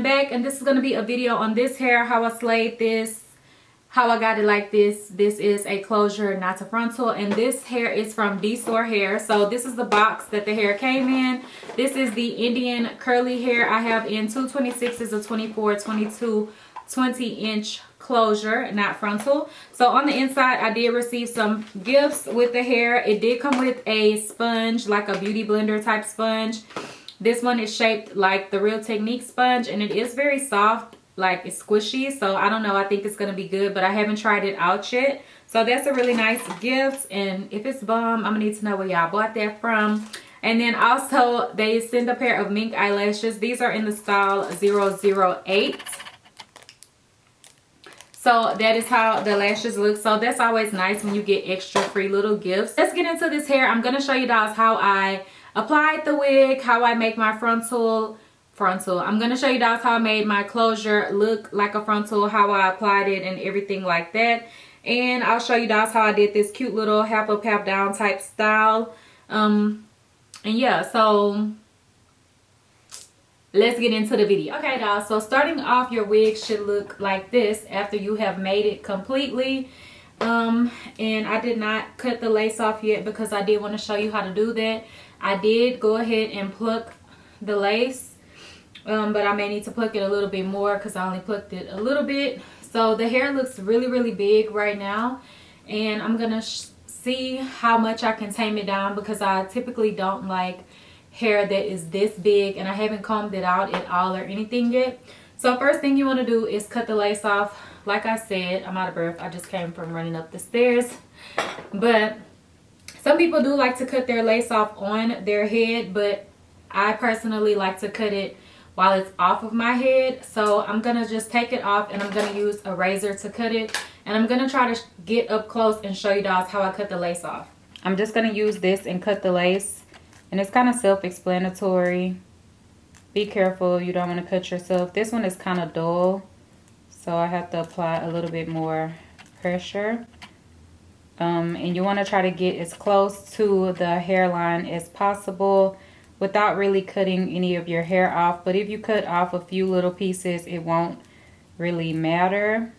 I'm back, and this is going to be a video on this hair, how I slayed this, how I got it like this. This is a closure, not a frontal, and this hair is from Dsoar Hair. So this is the box that the hair came in. This is the Indian curly hair. I have in 226s, a 24, 22, 20-inch closure, not frontal. So on the inside, I did receive some gifts with the hair. It did come with a sponge, like a beauty blender type sponge. This one is shaped like the Real Technique sponge, and it is very soft, like it's squishy. So I don't know, I think it's gonna be good, but I haven't tried it out yet. So that's a really nice gift, and if it's bomb, I'm gonna need to know where y'all bought that from. And then also they send a pair of mink eyelashes. These are in the style 008. So that is how the lashes look. So that's always nice when you get extra free little gifts. Let's get into this hair. I'm going to show you guys how I applied the wig, how I make my frontal. I'm going to show you guys how I made my closure look like a frontal, how I applied it and everything like that. And I'll show you guys how I did this cute little half up, half down type style. And yeah, so let's get into the video. Okay, guys, so starting off, your wig should look like this after you have made it completely. And I did not cut the lace off yet because I did want to show you how to do that. I did go ahead and pluck the lace, but I may need to pluck it a little bit more because I only plucked it a little bit. So the hair looks really big right now, and I'm gonna see how much I can tame it down because I typically don't like hair that is this big, and I haven't combed it out at all or anything yet. So first thing you want to do is cut the lace off. Like I said, I'm out of breath. I just came from running up the stairs. But some people do like to cut their lace off on their head, but I personally like to cut it while it's off of my head. So I'm gonna just take it off, and I'm gonna use a razor to cut it, and I'm gonna try to get up close and show you guys how I cut the lace off. I'm just gonna use this and cut the lace. And it's kind of self-explanatory. Be careful, you don't want to cut yourself. This one is kind of dull, so I have to apply a little bit more pressure. And you want to try to get as close to the hairline as possible without really cutting any of your hair off. But if you cut off a few little pieces, it won't really matter.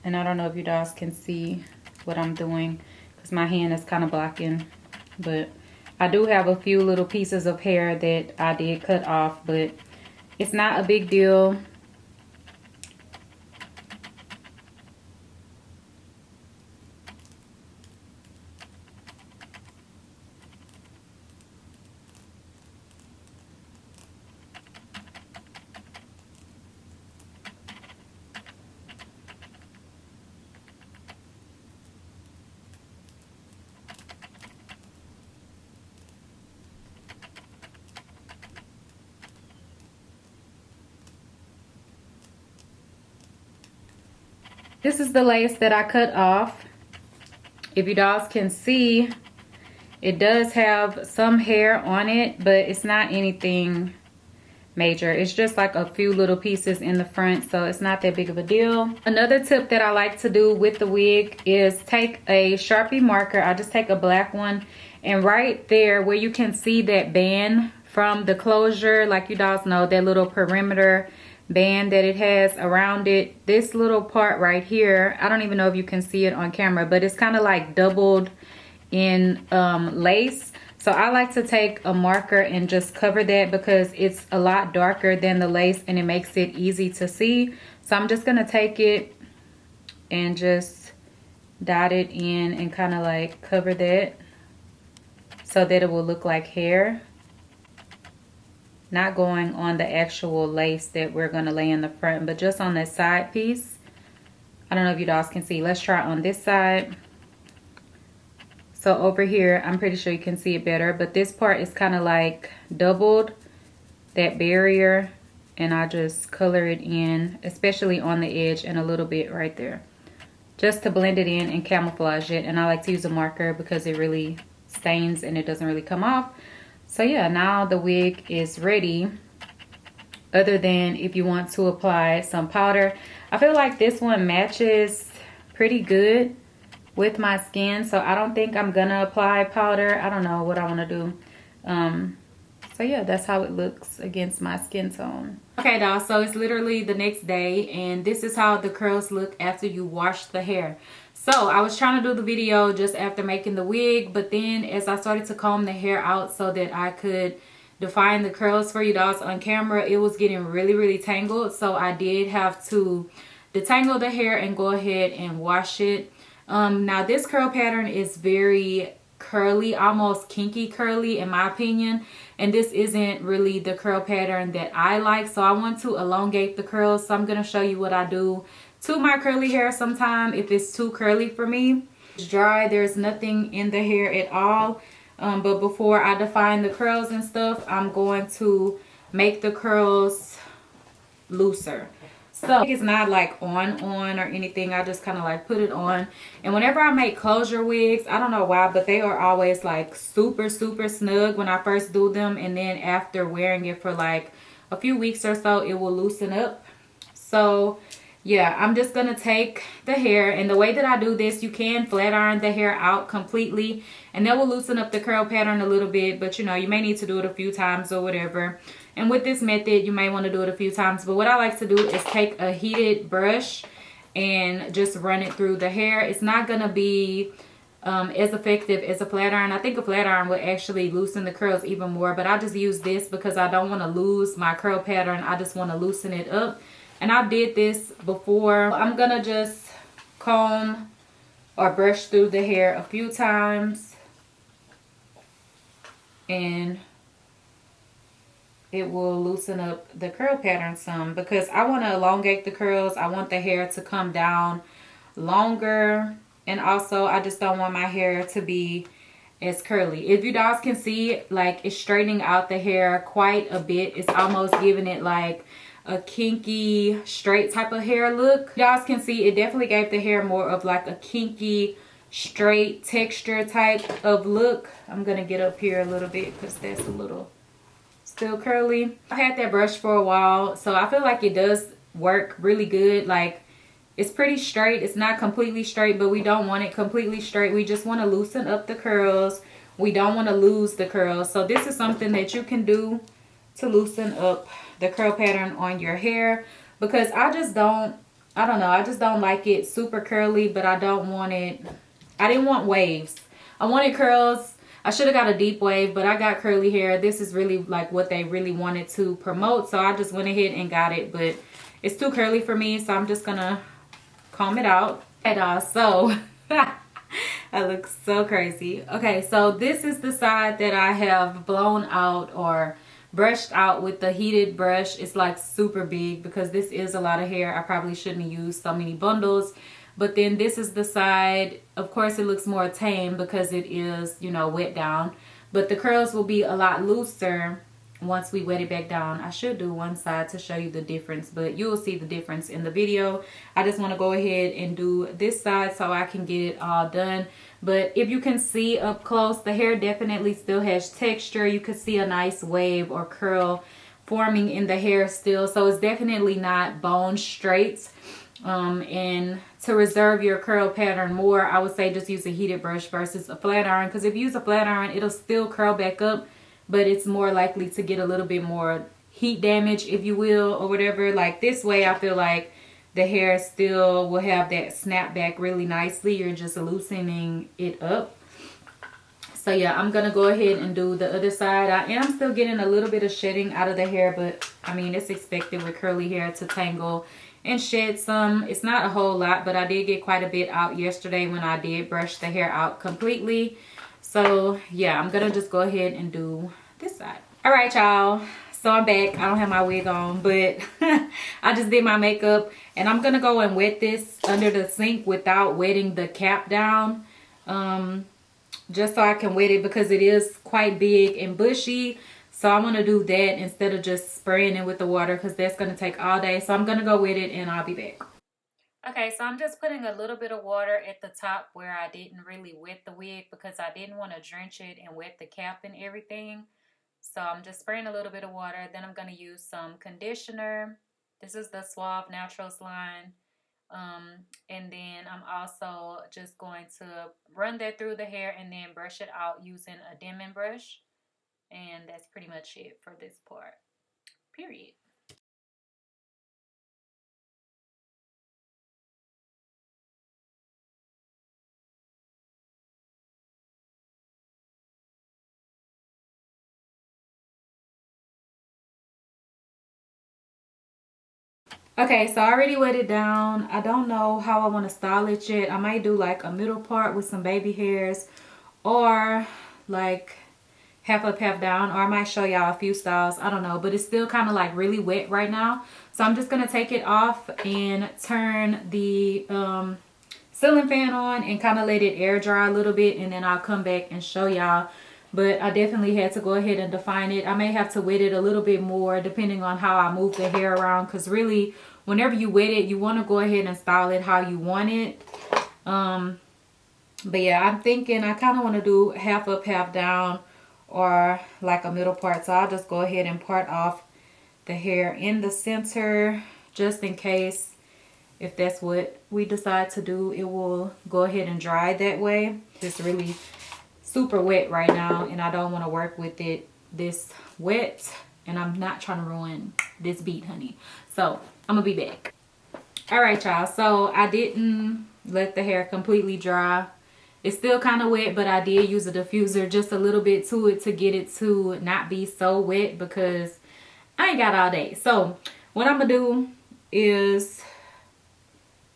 And I don't know if you guys can see what I'm doing because my hand is kind of blocking, but I do have a few little pieces of hair that I did cut off, but it's not a big deal. This is the lace that I cut off. If you guys can see, it does have some hair on it, but it's not anything major. It's just like a few little pieces in the front, so it's not that big of a deal. Another tip that I like to do with the wig is take a Sharpie marker. I just take a black one, and right there where you can see that band from the closure, like you guys know, that little perimeter band that it has around it, this little part right here, I don't even know if you can see it on camera, but it's kind of like doubled in lace. So I like to take a marker and just cover that because it's a lot darker than the lace and it makes it easy to see. So I'm just gonna take it and just dot it in and kind of like cover that so that it will look like hair. Not going on the actual lace that we're going to lay in the front, but just on that side piece. I don't know if you guys can see. Let's try on this side. So over here, I'm pretty sure you can see it better, but this part is kind of like doubled, that barrier, and I just color it in, especially on the edge and a little bit right there, just to blend it in and camouflage it. And I like to use a marker because it really stains and it doesn't really come off. So yeah, now the wig is ready, other than if you want to apply some powder. I feel like this one matches pretty good with my skin, so I don't think I'm gonna apply powder. I don't know what I want to do. So So yeah, that's how it looks against my skin tone. Okay, y'all, so it's literally the next day, and this is how the curls look after you wash the hair. So I was trying to do the video just after making the wig, but then as I started to comb the hair out so that I could define the curls for you guys on camera, it was getting really tangled. So I did have to detangle the hair and go ahead and wash it. Now this curl pattern is very curly, almost kinky curly in my opinion, and this isn't really the curl pattern that I like, so I want to elongate the curls. So I'm going to show you what I do to my curly hair sometime if it's too curly for me. It's dry, there's nothing in the hair at all, but before I define the curls and stuff, I'm going to make the curls looser. So it's not like on or anything. I just kind of like put it on. And whenever I make closure wigs, I don't know why, but they are always like super snug when I first do them, and then after wearing it for like a few weeks or so, it will loosen up. So yeah, I'm just gonna take the hair, and the way that I do this, you can flat iron the hair out completely, and that will loosen up the curl pattern a little bit, but you know, you may need to do it a few times or whatever. And with this method, you may want to do it a few times, but what I like to do is take a heated brush and just run it through the hair. It's not gonna be as effective as a flat iron. I think a flat iron would actually loosen the curls even more, but I just use this because I don't want to lose my curl pattern. I just want to loosen it up. And I did this before. I'm gonna just comb or brush through the hair a few times, and it will loosen up the curl pattern some, because I want to elongate the curls. I want the hair to come down longer, and also I just don't want my hair to be as curly. If you guys can see, like, it's straightening out the hair quite a bit. It's almost giving it like a kinky straight type of hair look. You guys can see it definitely gave the hair more of like a kinky straight texture type of look. I'm gonna get up here a little bit because that's a little still curly. I had that brush for a while, so I feel like it does work really good. Like, it's pretty straight. It's not completely straight, but we don't want it completely straight. We just want to loosen up the curls. We don't want to lose the curls. So this is something that you can do to loosen up the curl pattern on your hair, because I don't know, I just don't like it super curly, but I don't want it, I didn't want waves. I wanted curls. I should have got a deep wave, but I got curly hair. This is really like what they really wanted to promote, so I just went ahead and got it, but it's too curly for me, so I'm just gonna comb it out. And so I look so crazy. Okay, so this is the side that I have blown out or brushed out with the heated brush. It's like super big because this is a lot of hair. I probably shouldn't use so many bundles. But then this is the side, of course it looks more tame because it is, you know, wet down, but the curls will be a lot looser once we wet it back down. I should do one side to show you the difference, but you will see the difference in the video. I just want to go ahead and do this side so I can get it all done. But if you can see up close, the hair definitely still has texture. You could see a nice wave or curl forming in the hair still, so it's definitely not bone straight. And to reserve your curl pattern more, I would say just use a heated brush versus a flat iron, because if you use a flat iron, it'll still curl back up, but it's more likely to get a little bit more heat damage, if you will, or whatever. Like this way, I feel like the hair still will have that snap back really nicely. You're just loosening it up. So yeah, I'm gonna go ahead and do the other side. I am still getting a little bit of shedding out of the hair, but I mean, it's expected with curly hair to tangle and shed some. It's not a whole lot, but I did get quite a bit out yesterday when I did brush the hair out completely. So yeah, I'm gonna just go ahead and do this side. All right, y'all, so I'm back. I don't have my wig on, but I just did my makeup, and I'm gonna go and wet this under the sink without wetting the cap down, just so I can wet it because it is quite big and bushy. So I'm going to do that instead of just spraying it with the water, because that's going to take all day. So I'm going to go with it and I'll be back. Okay, so I'm just putting a little bit of water at the top where I didn't really wet the wig, because I didn't want to drench it and wet the cap and everything. So I'm just spraying a little bit of water. Then I'm going to use some conditioner. This is the Suave Naturals line. And then I'm also just going to run that through the hair and then brush it out using a Denman brush. And that's pretty much it for this part, period. Okay, so I already wet it down. I don't know how I want to style it yet. I might do like a middle part with some baby hairs, or like half up, half down, or I might show y'all a few styles. I don't know, but it's still kind of like really wet right now. So I'm just going to take it off and turn the ceiling fan on and kind of let it air dry a little bit, and then I'll come back and show y'all. But I definitely had to go ahead and define it. I may have to wet it a little bit more depending on how I move the hair around, because really whenever you wet it, you want to go ahead and style it how you want it. But yeah, I'm thinking I kind of want to do half up, half down, or like a middle part. So I'll just go ahead and part off the hair in the center, just in case if that's what we decide to do, it will go ahead and dry that way. It's really super wet right now, and I don't want to work with it this wet, and I'm not trying to ruin this beat, honey. So I'm gonna be back. All right, y'all, so I didn't let the hair completely dry. It's still kind of wet, but I did use a diffuser just a little bit to it to get it to not be so wet, because I ain't got all day. So what I'm gonna do is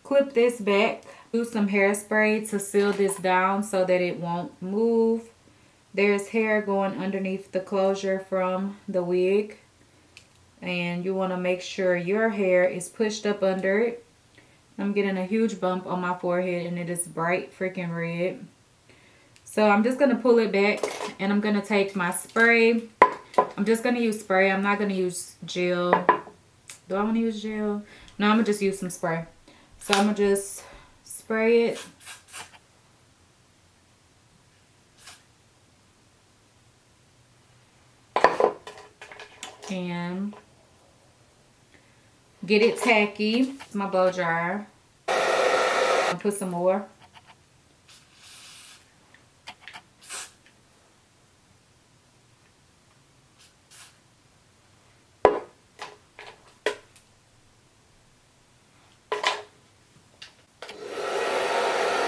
clip this back, use some hairspray to seal this down so that it won't move. There's hair going underneath the closure from the wig, and you want to make sure your hair is pushed up under it. I'm getting a huge bump on my forehead, and it is bright freaking red. So I'm just going to pull it back, and I'm going to take my spray. I'm just going to use spray. I'm not going to use gel. Do I want to use gel? No, I'm going to just use some spray. So I'm going to just spray it. And get it tacky. It's my blow dryer. I'll put some more.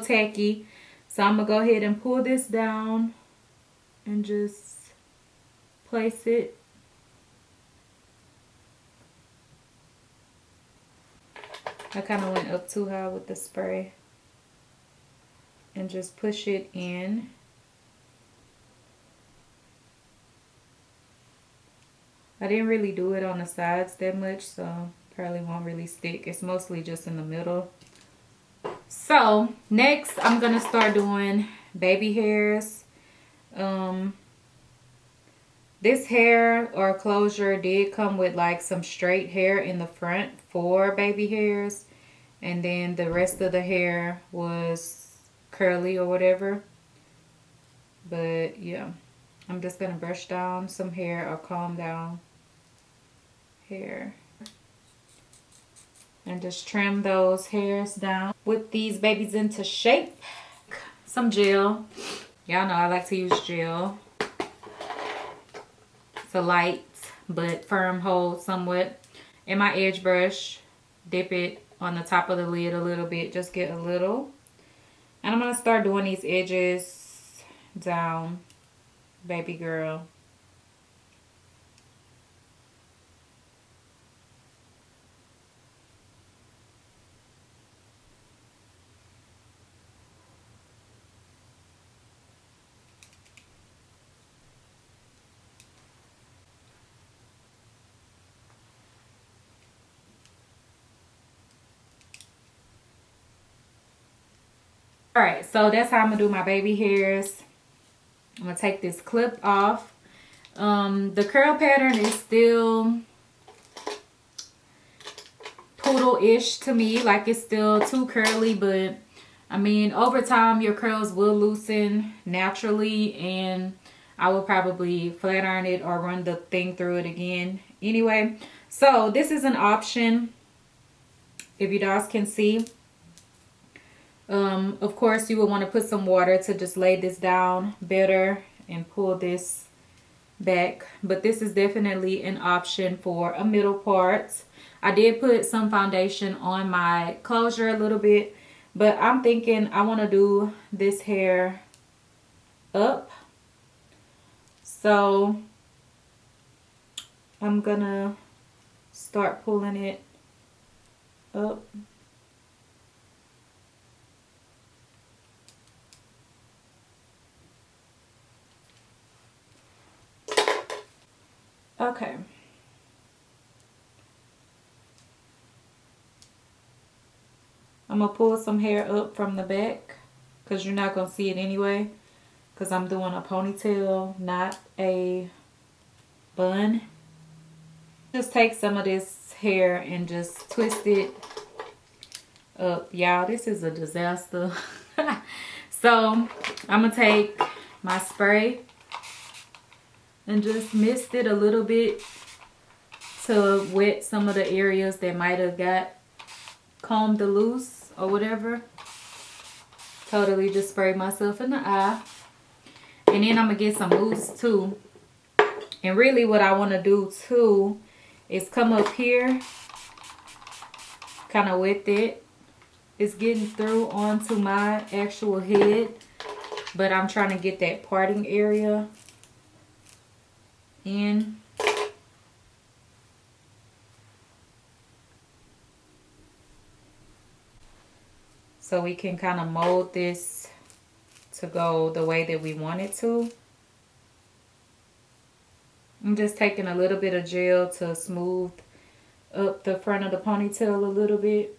Tacky. So I'm gonna go ahead and pull this down and just place it. I kind of went up too high with the spray, and just push it in. I didn't really do it on the sides that much, so probably won't really stick. It's mostly just in the middle. So next I'm gonna start doing baby hairs. This hair or closure did come with like some straight hair in the front for baby hairs, and then the rest of the hair was curly or whatever. But yeah, I'm just gonna brush down some hair or comb down hair and just trim those hairs down with these babies into shape. Some gel. Y'all know I like to use gel. It's a light but firm hold somewhat. And my edge brush, dip it on the top of the lid a little bit, just get a little. And I'm gonna start doing these edges down, baby girl. All right, so that's how I'm gonna do my baby hairs. I'm gonna take this clip off. The curl pattern is still poodle-ish to me, like it's still too curly, but I mean, over time your curls will loosen naturally, and I will probably flat iron it or run the thing through it again anyway. So this is an option, if you guys can see. Of course you would want to put some water to just lay this down better and pull this back, but this is definitely an option for a middle part. I did put some foundation on my closure a little bit, but I'm thinking I want to do this hair up. So I'm gonna start pulling it up. Okay. I'm gonna pull some hair up from the back because you're not gonna see it anyway, because I'm doing a ponytail, not a bun. Just take some of this hair and just twist it up. Y'all, this is a disaster. So I'm gonna take my spray and just mist it a little bit to wet some of the areas that might have got combed loose or whatever. Totally just sprayed myself in the eye. And then I'm gonna get some mousse too. And really what I want to do too is come up here, kind of wet it. It's getting through onto my actual head, but I'm trying to get that parting area in. So we can kind of mold this to go the way that we want it to. I'm just taking a little bit of gel to smooth up the front of the ponytail a little bit.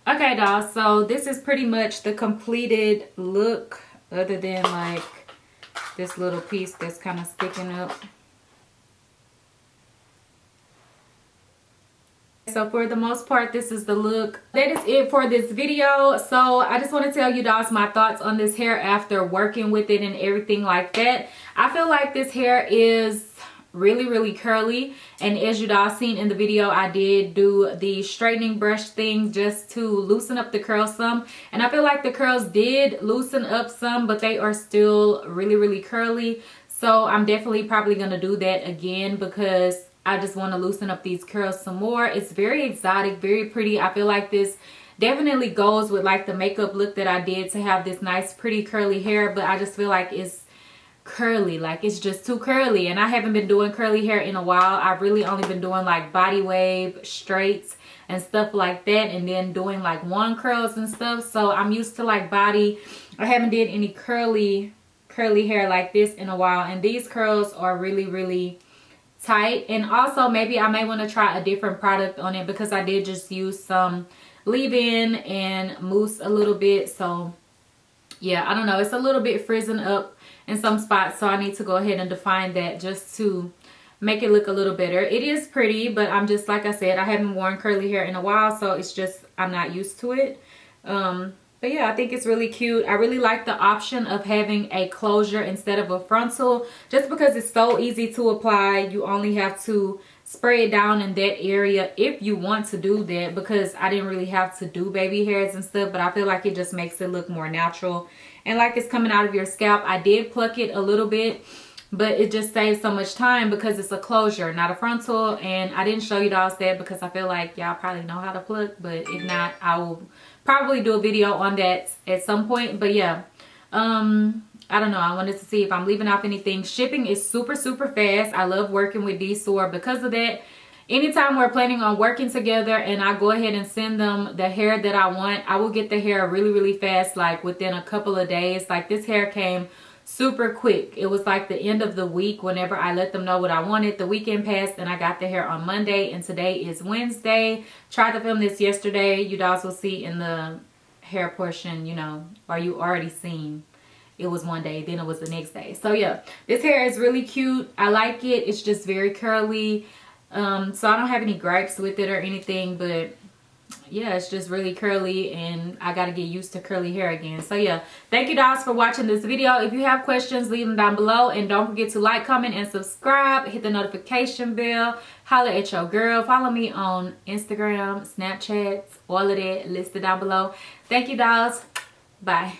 Okay, dolls, so this is pretty much the completed look, other than like this little piece that's kind of sticking up. So for the most part, this is the look. That is it for this video. So I just want to tell you dolls my thoughts on this hair after working with it and everything like that. I feel like this hair is really curly, and as you guys seen in the video, I did do the straightening brush thing just to loosen up the curls some, and I feel like the curls did loosen up some, but they are still really curly. So I'm definitely probably gonna do that again because I just want to loosen up these curls some more. It's very exotic, very pretty. I feel like this definitely goes with like the makeup look that I did to have this nice pretty curly hair, but I just feel like it's curly, like it's just too curly, and I haven't been doing curly hair in a while. I've really only been doing like body wave, straights and stuff like that, and then doing like one curls and stuff. So I'm used to like body. I haven't did any curly hair like this in a while, and these curls are really tight. And also maybe I may want to try a different product on it because I did just use some leave-in and mousse a little bit. So yeah, I don't know, it's a little bit frizzing up in some spots, so I need to go ahead and define that just to make it look a little better. It is pretty, but I'm just, like I said, I haven't worn curly hair in a while, so it's just I'm not used to it. But yeah, I think it's really cute. I really like the option of having a closure instead of a frontal, just because it's so easy to apply. You only have to spray it down in that area if you want to do that, because I didn't really have to do baby hairs and stuff, but I feel like it just makes it look more natural and like it's coming out of your scalp. I did pluck it a little bit, but it just saves so much time because it's a closure, not a frontal. And I didn't show you guys that because I feel like y'all probably know how to pluck, but if not, I will probably do a video on that at some point. But yeah, I don't know, I wanted to see if I'm leaving off anything. Shipping is super fast. I love working with Dsoar because of that. Anytime we're planning on working together and I go ahead and send them the hair that I want, I will get the hair really fast, like within a couple of days. Like this hair came super quick. It was like the end of the week whenever I let them know what I wanted. The weekend passed and I got the hair on Monday, and today is Wednesday. Tried to film this yesterday. You guys will see in the hair portion, you know, or you already seen it was one day, then it was the next day. So yeah, this hair is really cute. I like it. It's just very curly. So I don't have any gripes with it or anything, but yeah, it's just really curly and I got to get used to curly hair again. So yeah, thank you guys for watching this video. If you have questions, leave them down below, and don't forget to like, comment, and subscribe. Hit the notification bell. Holla at your girl. Follow me on Instagram, Snapchat, all of that listed down below. Thank you guys. Bye.